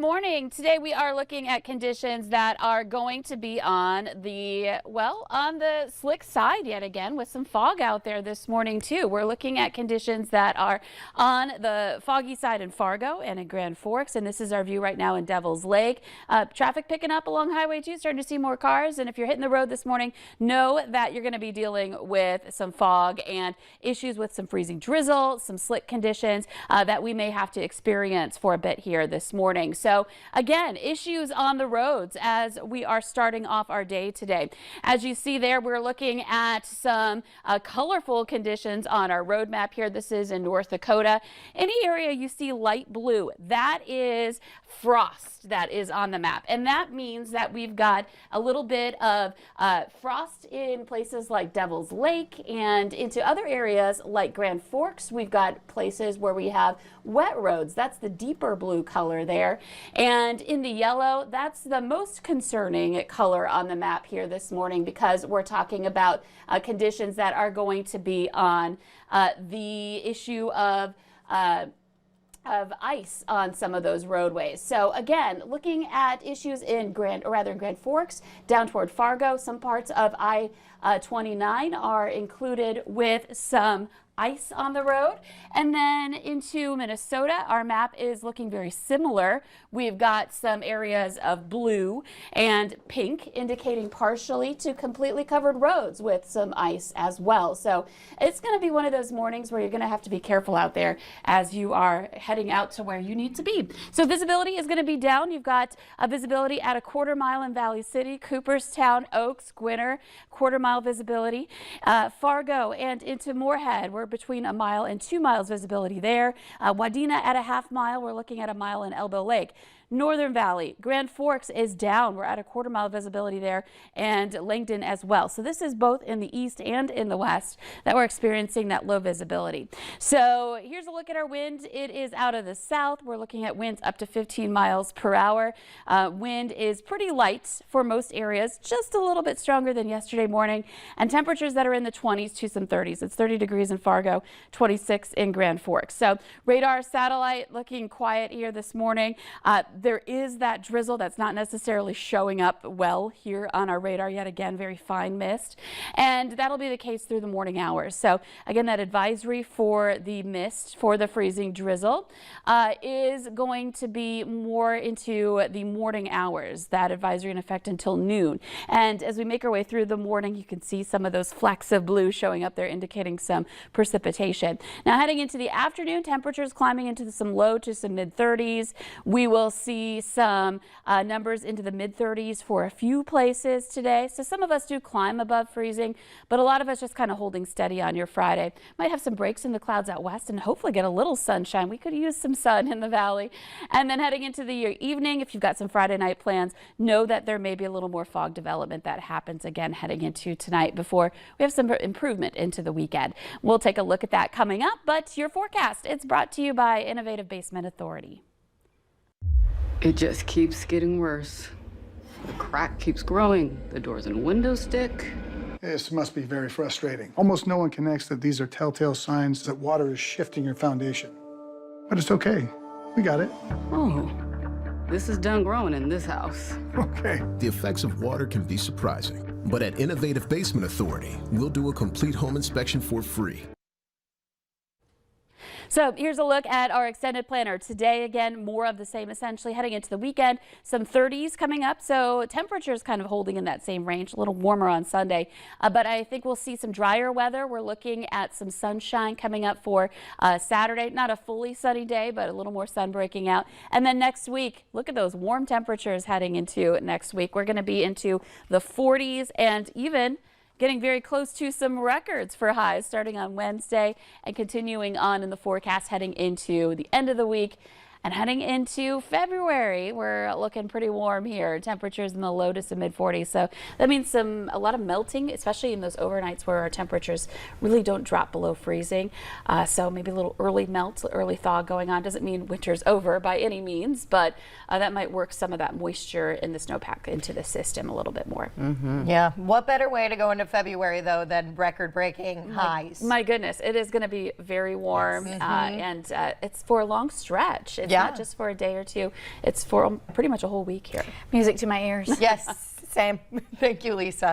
morning. Today we are looking at conditions that are going to be on the, on the slick side yet again, with some fog out there this morning too. We're looking at conditions that are on the foggy side in Fargo and in Grand Forks, and this is our view right now in Devil's Lake. Traffic picking up along Highway 2, starting to see more cars, and if you're hitting the road this morning, know that you're going to be dealing with some fog and issues with some freezing drizzle, some slick conditions that we may have to experience for a bit here this morning. So again, issues on the roads as we are starting off our day today. As you see there, we're looking at some colorful conditions on our road map here. This is in North Dakota. Any area you see light blue, that is frost that is on the map. And that means that we've got a little bit of frost in places like Devil's Lake and into other areas like Grand Forks. We've got places where we have wet roads. That's the deeper blue color there. And in the yellow, that's the most concerning color on the map here this morning, because we're talking about conditions that are going to be on the issue of ice on some of those roadways. So again, looking at issues in Grand Forks, down toward Fargo, some parts of I-29 are included with some ice on the road. And then into Minnesota, our map is looking very similar. We've got some areas of blue and pink indicating partially to completely covered roads with some ice as well. So it's going to be one of those mornings where you're going to have to be careful out there as you are heading out to where you need to be. So visibility is going to be down. You've got a visibility at a quarter mile in Valley City, Cooperstown, Oaks, Gwinner, quarter mile visibility. Fargo and into Moorhead, we're between a mile and 2 miles visibility there. Wadena at a half mile. We're looking at a mile in Elbow Lake. Northern Valley, Grand Forks is down. We're at a quarter mile visibility there, and Langdon as well. So this is both in the east and in the west that we're experiencing that low visibility. So here's a look at our wind. It is out of the south. We're looking at winds up to 15 miles per hour. Wind is pretty light for most areas, just a little bit stronger than yesterday morning, and temperatures that are in the 20s to some 30s. It's 30 degrees in Fargo, 26 in Grand Forks. So radar satellite looking quiet here this morning. There is that drizzle that's not necessarily showing up well here on our radar yet again, very fine mist, and that'll be the case through the morning hours. So again, that advisory for the mist, for the freezing drizzle, is going to be more into the morning hours. That advisory in effect until noon. And as we make our way through the morning, you can see some of those flecks of blue showing up there indicating some precipitation. Now heading into the afternoon, temperatures climbing into some low to some mid 30s. We will see some numbers into the mid 30s for a few places today. So some of us do climb above freezing, but a lot of us just kind of holding steady on your Friday. Might have some breaks in the clouds out west and hopefully get a little sunshine. We could use some sun in the valley. And then heading into the evening, if you've got some Friday night plans, know that there may be a little more fog development that happens again heading into tonight before we have some improvement into the weekend. We'll take a look at that coming up, but your forecast, it's brought to you by Innovative Basement Authority. It just keeps getting worse. The crack keeps growing. The doors and windows stick. This must be very frustrating. Almost no one connects that these are telltale signs that water is shifting your foundation. But it's okay. We got it. Oh, this is done growing in this house. Okay. The effects of water can be surprising, but at Innovative Basement Authority, we'll do a complete home inspection for free. So here's a look at our extended planner. Today, again, more of the same, essentially heading into the weekend. Some 30s coming up, so temperatures kind of holding in that same range, a little warmer on Sunday. But I think we'll see some drier weather. We're looking at some sunshine coming up for Saturday. Not a fully sunny day, but a little more sun breaking out. And then next week, look at those warm temperatures heading into next week. We're going to be into the 40s and even getting very close to some records for highs starting on Wednesday and continuing on in the forecast heading into the end of the week. And heading into February, we're looking pretty warm here. Temperatures in the low to some mid 40s. So that means a lot of melting, especially in those overnights where our temperatures really don't drop below freezing. So maybe a little early melt, early thaw going on. Doesn't mean winter's over by any means, but that might work some of that moisture in the snowpack into the system a little bit more. Mm-hmm. Yeah. What better way to go into February, though, than record-breaking highs? My goodness, it is going to be very warm, yes. and it's for a long stretch. It's Yeah. not just for a day or two. It's for pretty much a whole week here. Music to my ears. Yes, same. Thank you, Lisa.